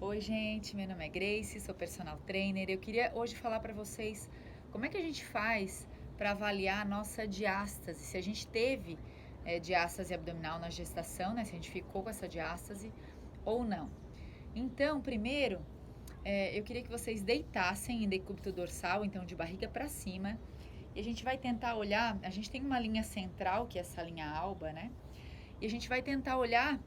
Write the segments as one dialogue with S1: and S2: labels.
S1: Oi, gente, meu nome é Grace, sou personal trainer. Eu queria hoje falar para vocês como é que a gente faz para avaliar a nossa diástase, se a gente teve diástase abdominal na gestação, né? Se a gente ficou com essa diástase ou não. Então, primeiro, eu queria que vocês deitassem em decúbito dorsal, então de barriga para cima, e a gente vai tentar olhar. A gente tem uma linha central, que é essa linha alba, né? E a gente vai tentar olhar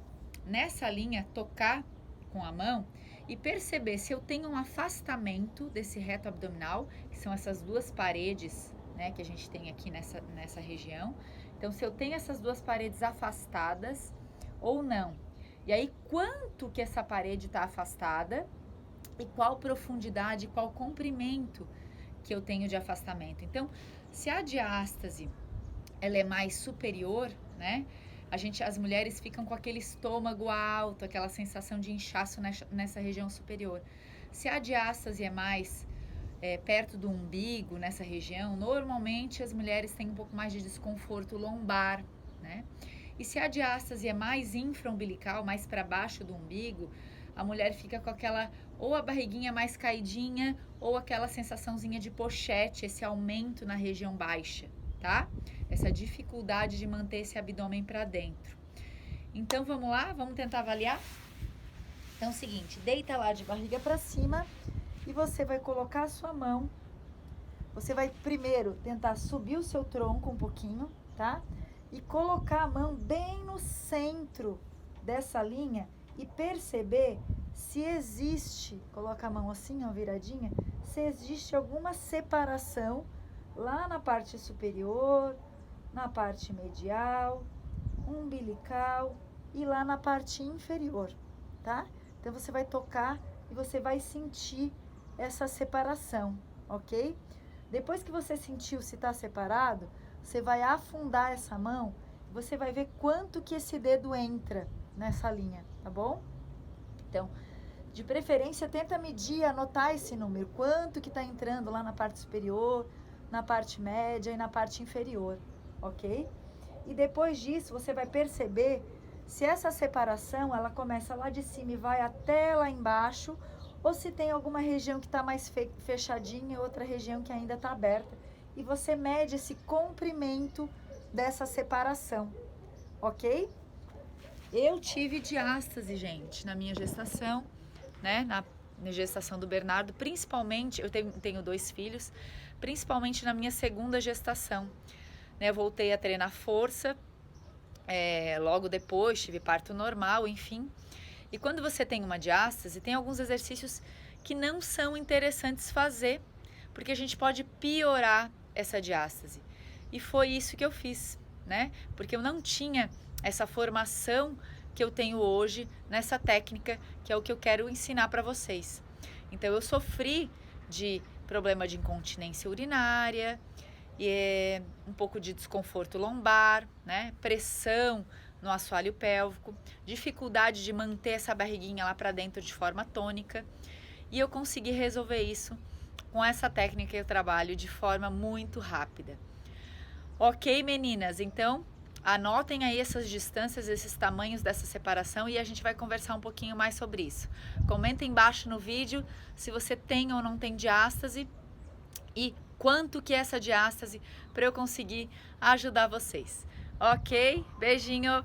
S1: nessa linha, tocar com a mão e perceber se eu tenho um afastamento desse reto abdominal, que são essas duas paredes, né, que a gente tem aqui nessa região. Então, se eu tenho essas duas paredes afastadas ou não. E aí, quanto que essa parede está afastada e qual profundidade, qual comprimento que eu tenho de afastamento. Então, se a diástase ela é mais superior, né? As mulheres ficam com aquele estômago alto, aquela sensação de inchaço nessa região superior. Se a diástase é mais perto do umbigo, nessa região, normalmente as mulheres têm um pouco mais de desconforto lombar, né? E se a diástase é mais infraumbilical, mais para baixo do umbigo, a mulher fica com aquela, ou a barriguinha mais caidinha, ou aquela sensaçãozinha de pochete, esse aumento na região baixa, tá? Essa dificuldade de manter esse abdômen para dentro. Então vamos lá, vamos tentar avaliar? Então é o seguinte, deita lá de barriga para cima e você vai colocar a sua mão. Você vai primeiro tentar subir o seu tronco um pouquinho, tá? E colocar a mão bem no centro dessa linha e perceber se existe, coloca a mão assim, ó, viradinha, se existe alguma separação lá na parte superior, na parte medial, umbilical e lá na parte inferior, tá? Então você vai tocar e você vai sentir essa separação, ok? Depois que você sentiu se está separado, você vai afundar essa mão e você vai ver quanto que esse dedo entra nessa linha, tá bom? Então, de preferência, tenta medir, anotar esse número, quanto que está entrando lá na parte superior, na parte média e na parte inferior, ok? E depois disso, você vai perceber se essa separação, ela começa lá de cima e vai até lá embaixo, ou se tem alguma região que está mais fechadinha e outra região que ainda está aberta. E você mede esse comprimento dessa separação, ok? Eu tive diástase, gente, na minha gestação, né? Na gestação do Bernardo, principalmente, eu tenho 2 filhos, principalmente na minha segunda gestação. Né? Eu voltei a treinar força, logo depois tive parto normal, enfim. E quando você tem uma diástase, tem alguns exercícios que não são interessantes fazer, porque a gente pode piorar essa diástase. E foi isso que eu fiz, né? Porque eu não tinha essa formação que eu tenho hoje nessa técnica, que é o que eu quero ensinar para vocês. Então eu sofri de problema de incontinência urinária, e um pouco de desconforto lombar, né? Pressão no assoalho pélvico, dificuldade de manter essa barriguinha lá para dentro de forma tônica. E eu consegui resolver isso com essa técnica que eu trabalho de forma muito rápida. Ok, meninas? Então, anotem aí essas distâncias, esses tamanhos dessa separação e a gente vai conversar um pouquinho mais sobre isso. Comenta embaixo no vídeo se você tem ou não tem diástase e quanto que é essa diástase para eu conseguir ajudar vocês. Ok? Beijinho!